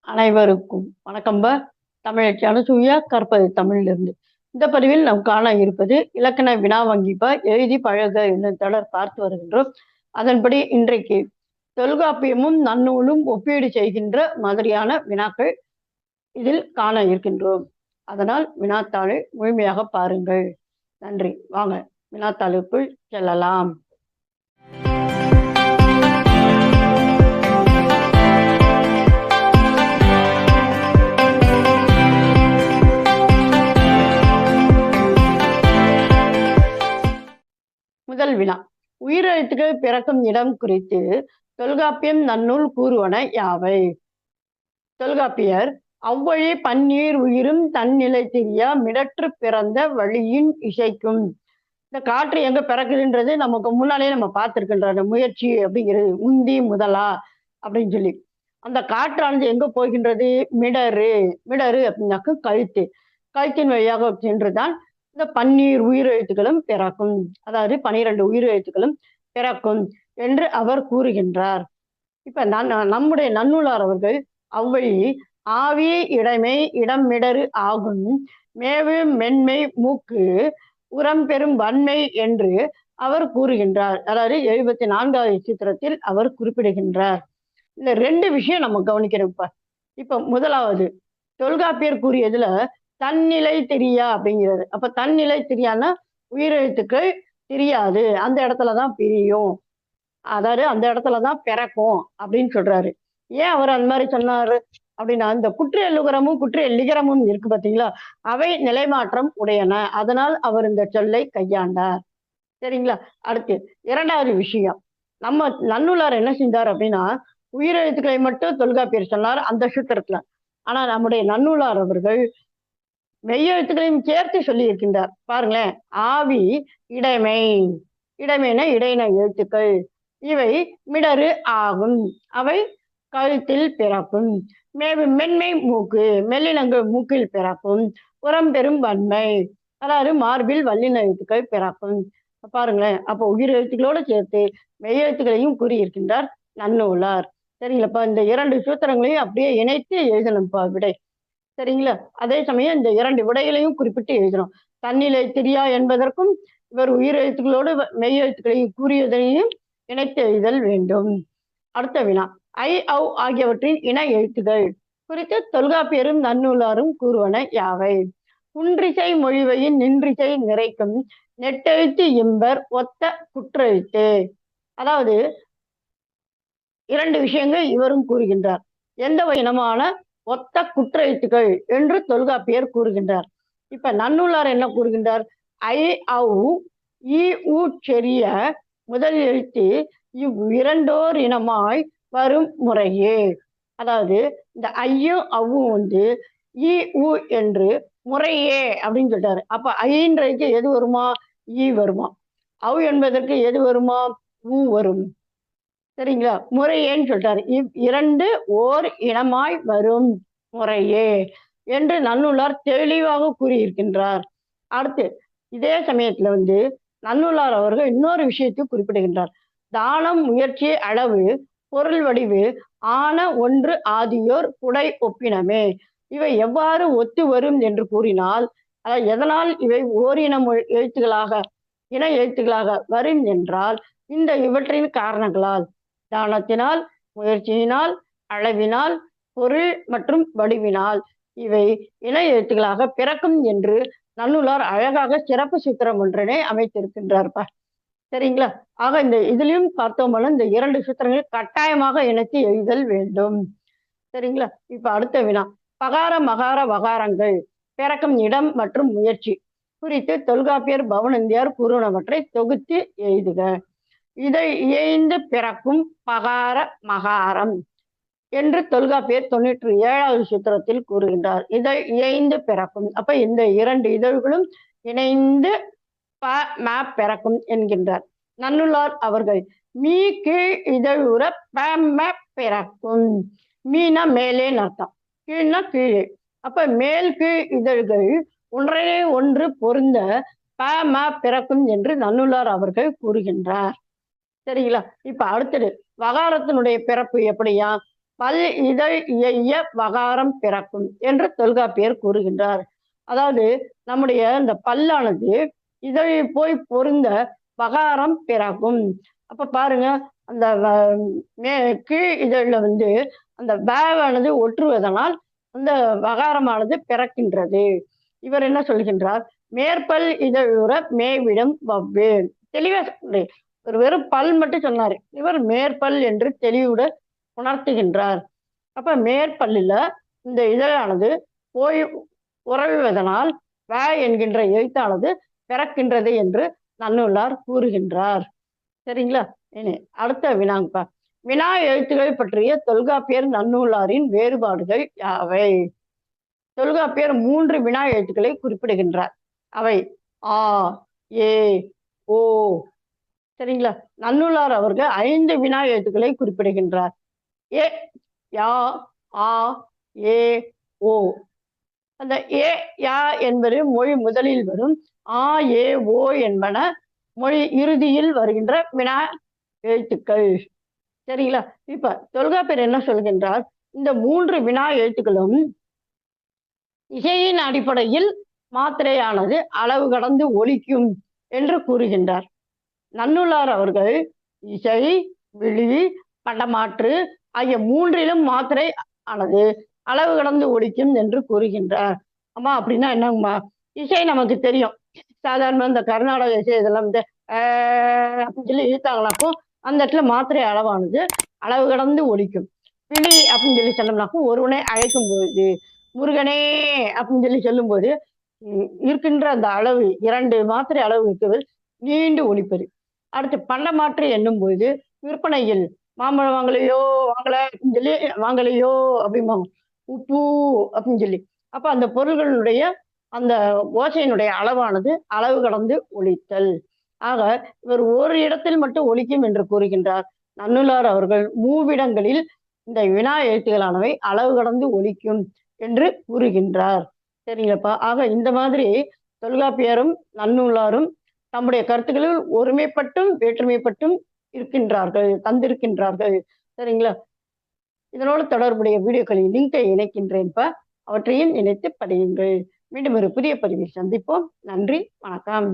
அனைவருக்கும் வணக்கம்ப. தமிழச்சி அனுசூயா கற்பது தமிழிலிருந்து. இந்த பதிவில் நாம் காண இருப்பது இலக்கண வினா வங்கிப்ப எழுதி பழக என்னும் தொடர் பார்த்து வருகின்றோம். அதன்படி இன்றைக்கு தொல்காப்பியமும் நன்னூலும் ஒப்பீடு செய்கின்ற மாதிரியான வினாக்கள் இதில் காண இருக்கின்றோம். அதனால் வினாத்தாளை முழுமையாக பாருங்கள். நன்றி. வாங்க வினாத்தாளுக்குள் செல்லலாம். முதல் வினா, உயிரெழுத்துக்கள் பிறக்கும் இடம் குறித்து தொல்காப்பியம் நன்னூல் கூறுவன யாவை? தொல்காப்பியர் அவ்வழி பன்னீர் உயிரும் தன்னிலை திரியா மிடற்று பிறந்த வழியின் இசைக்கும். இந்த காற்று எங்க பிறக்குதுன்றது நமக்கு முன்னாலே நம்ம பார்த்துருக்கின்ற அந்த முயற்சி அப்படிங்கிறது உந்தி முதலா அப்படின்னு சொல்லி அந்த காற்றானது எங்க போகின்றது? மிடரு. மிடரு அப்படின்னாக்க கழுத்தின் வழியாக சென்றுதான் இந்த பன்னீர் உயிரெழுத்துக்களும் பிறக்கும், அதாவது 12 உயிரெழுத்துக்களும் பிறக்கும் என்று அவர் கூறுகின்றார். இப்ப நம்முடைய நன்னூலார் அவர்கள் அவ்வழி ஆவி இடைமை இடம் மிடரு ஆகும் மேவு மென்மை மூக்கு உரம் பெறும் வன்மை என்று அவர் கூறுகின்றார். அதாவது 74வது சித்திரத்தில் அவர் குறிப்பிடுகின்றார். இந்த 2 விஷயம் நம்ம கவனிக்கிறோம். இப்ப முதலாவது தொல்காப்பியர் கூறியதுல தன்னிலை தெரியா அப்படிங்கிறது. அப்ப தன்னிலை தெரியான்னா உயிரெழுத்துக்கள் தெரியாது, அந்த இடத்துலதான் பிரியும், அதாவது அந்த இடத்துலதான் பிறக்கும் அப்படின்னு சொல்றாரு. ஏன் அவர் அந்த மாதிரி சொன்னாரு அப்படின்னா, இந்த குற்றியலுகரமும் குற்றியலிகரமும் இருக்கு பார்த்தீங்களா, அவை நிலைமாற்றம் உடையன, அதனால் அவர் இந்த சொல்லை கையாண்டார். சரிங்களா? அடுத்து 2வது விஷயம், நம்ம நன்னூலார் என்ன செஞ்சார் அப்படின்னா, உயிரெழுத்துக்களை மட்டும் தொல்காப்பியர் சொன்னார் அந்த சூத்திரத்துல. ஆனா நம்முடைய நன்னூலார் அவர்கள் மெய்யெழுத்துக்களையும் சேர்த்து சொல்லி இருக்கின்றார். பாருங்களேன், ஆவி இடைமை, இடைமைன இடையின எழுத்துக்கள், இவை மிடரு ஆகும், அவை கழுத்தில் பிறக்கும். மென்மை மூக்கு, மெல்லினங்கள் மூக்கில் பிறக்கும். உரம் பெறும் வன்மை, அதாவது மார்பில் வல்லின எழுத்துக்கள் பிறக்கும். பாருங்களேன், அப்போ உயிர் எழுத்துக்களோடு சேர்த்து மெய்யெழுத்துக்களையும் கூறியிருக்கின்றார் நன்னூலார். சரிங்களப்பா, இந்த 2 சூத்திரங்களையும் அப்படியே இணைத்து எழுதணும்ப்பா விடை. சரிங்களா? அதே சமயம் இந்த 2 விடைகளையும் குறிப்பிட்டு எழுதணும். தன்னிலை தெரியா என்பதற்கும் இவர் உயிரெழுத்துக்களோடு மெய்யெழுத்துக்களையும் கூறியதையும் இணைத்து எழுதல் வேண்டும். அடுத்த வினா, ஐ ஔ ஆகியவற்றின் இன எழுத்துகள் குறித்து தொல்காப்பியரும் நன்னூலாரும் கூறுவன யாவை? குன்றிசை மொழிவையின் நின்றிசை நிறைக்கும் நெட்டெழுத்து இம்பர் ஒத்த குற்றெழுத்து. அதாவது 2 விஷயங்கள் இவரும் கூறுகின்றார். எந்த இனமான ஒத்த குற்றெழுத்துக்கள் என்று தொல்காப்பியர் கூறுகின்றார். இப்ப நன்னூலார் என்ன கூறுகின்றார்? ஐ ஔ இ ஊ செறிய முதல் எழுத்து இவ்விரண்டோர் இனமாய் வரும் முறையே. அதாவது இந்த ஐயும் அவ்வும் இ ஊ என்று முறையே அப்படின்னு சொல்றாரு. அப்ப ஐன்றதுக்கு எது வருமா? ஈ வருமா? அவ் என்பதற்கு எது வருமா? ஊ வரும். சரிங்களா? முறையேன்னு சொல்றாரு. இவ்விரண்டு ஓர் இனமாய் வரும் முறையே என்று நன்னூலார் தெளிவாக கூறியிருக்கின்றார். அடுத்து இதே சமயத்துல நன்னூலார் அவர்கள் இன்னொரு விஷயத்தை குறிப்பிடுகின்றார். தானம் முயற்சி அளவு பொருள் வடிவு ஆன ஒன்று ஆதியோர் புடை ஒப்பினமே. இவை எவ்வாறு ஒத்து வரும் என்று கூறினால், எதனால் இவை ஓரின எழுத்துக்களாக இன எழுத்துக்களாக வரும் என்றால், இந்த இவற்றின் காரணங்களால், தானத்தினால், முயற்சியினால், அளவினால், பொருள் மற்றும் வடிவினால் இவை இன எழுத்துக்களாக பிறக்கும் என்று நன்னூலார் அழகாக சிறப்பு சூத்திரம் ஒன்றினை அமைத்திருக்கின்றார்ப்பா. சரிங்களா? ஆக இந்த இதுலயும் பார்த்தோம்னா இந்த 2 சூத்திரங்கள் கட்டாயமாக இணைத்து எழுதல் வேண்டும். சரிங்களா? இப்ப அடுத்த வினா, பகார மகார வகாரங்கள் பிறக்கும் இடம் மற்றும் முயற்சி குறித்து தொல்காப்பியர் பவனந்தியார் கூறுவனவற்றை தொகுத்து எழுதுக. இதை இயைந்து பிறக்கும் பகார மகாரம் என்று தொல்காப்பியர் 97வது சூத்திரத்தில் கூறுகின்றார். இதை இயைந்து பிறக்கும். அப்ப இந்த 2 இதழ்களும் இணைந்து பிறக்கும் என்கின்றார். நன்னூலார் அவர்கள் மீ கீழ் இதழுற பிறக்கும். மீனா மேலே அர்த்தம், கீழ்னா கீழே. அப்ப மேல் கீழ் இதழ்கள் ஒன்றே ஒன்று பொருந்த பிறக்கும் என்று நன்னூலார் அவர்கள் கூறுகின்றார். சரிங்களா? இப்ப அடுத்தது வகாரத்தினுடைய பிறப்பு எப்படியா? பல் இதழ் இயைய வகாரம் பிறக்கும் என்று தொல்காப்பியர் கூறுகின்றார். அதாவது நம்முடைய இந்த பல்லானது இதழில் போய் பொருந்த வகாரம் பிறக்கும். அப்ப பாருங்க, அந்த கீழ் இதழில் வந்து அந்த வேவானது ஒற்றுவதனால் அந்த வகாரமானது பிறக்கின்றது. இவர் என்ன சொல்கின்றார்? மேற்பல் இதழுற மேவிடம் வவ்வே. தெளிவா ஒரு வெறும் பல் மட்டும் சொன்னாரு, இவர் மேற்பல் என்று தெளிவுடன் உணர்த்துகின்றார். அப்ப மேற்பல்லில் இந்த இதழானது போய் உறவுவதனால் வ என்கின்ற எழுத்தானது பிறக்கின்றது என்று நன்னூலார் கூறுகின்றார். சரிங்களா? இனி அடுத்த வினாங்கப்பா. வினா எழுத்துக்கள் பற்றிய தொல்காப்பியர் நன்னூலாரின் வேறுபாடுகள் யாவை? தொல்காப்பியர் 3 வினா எழுத்துக்களை குறிப்பிடுகின்றார். அவை ஆ, ஏ, ஓ. சரிங்களா? நன்னூலார் அவர்கள் 5 வினா எழுத்துக்களை குறிப்பிடுகின்றார். ஏ, யா, ஆ, ஏ, ஓ. அந்த ஏ, யா என்பது மொழி முதலில் வரும். ஆ, ஏ, ஓ என்பன மொழி இறுதியில் வருகின்ற வினா எழுத்துக்கள். சரிங்களா? இப்ப தொல்காப்பியர் என்ன சொல்கின்றார்? இந்த 3 வினா எழுத்துக்களும் இசையின் அடிப்படையில் மாத்திரையானது அளவு கடந்து ஒலிக்கும் என்று கூறுகின்றார். நன்னூலார் அவர்கள் இசை, விழி, பண்டமாற்று ஆகிய 3லும் மாத்திரை ஆனது அளவு கடந்து ஒலிக்கும் என்று கூறுகின்றார். அம்மா அப்படின்னா என்னங்கம்மா? இசை நமக்கு தெரியும். சாதாரண இந்த கர்நாடக இசை இதெல்லாம் வந்து அப்படின்னு சொல்லி இழுத்தாங்களாப்போ அந்த இடத்துல மாத்திரை அளவானது அளவு கடந்து ஒலிக்கும். விழி அப்படின்னு சொல்லி சொன்னோம்னாக்கும் ஒருவனை அழைக்கும் போது முருகனே அப்படின்னு சொல்லி சொல்லும்போது இருக்கின்ற அந்த அளவு 2 மாத்திரை அளவு இருக்கிறது நீண்டு ஒலிப்பது. அடுத்து பண்டமாற்று என்னும் போது விற்பனையில் மாம்பழம் வாங்கலையோ வாங்கல அப்படின்னு சொல்லி வாங்கலையோ அப்படிம்பாங்க, உப்பு அப்படின்னு சொல்லி. அப்ப அந்த பொருள்களுடைய அந்த ஓசையினுடைய அளவானது அளவு கடந்து ஒலித்தல். ஆக இவர் ஒரு இடத்தில் மட்டும் ஒலிக்கும் என்று கூறுகின்றார். நன்னூலார் அவர்கள் மூவிடங்களில் இந்த வினா எழுத்துக்களானவை அளவு கடந்து ஒலிக்கும் என்று கூறுகின்றார். சரிங்களப்பா? ஆக இந்த மாதிரி தொல்காப்பியரும் நன்னூலாரும் தம்முடைய கருத்துக்களில் ஒருமைப்பட்டும் வேற்றுமைப்பட்டும் இருக்கின்றார்கள், தந்திருக்கின்றார்கள். சரிங்களா? இதனோடு தொடர்புடைய வீடியோக்களின் லிங்கை இணைக்கின்றேன்ப்பா. அவற்றையும் இணைத்து படியுங்கள். மீண்டும் ஒரு புதிய பதிவில் சந்திப்போம். நன்றி, வணக்கம்.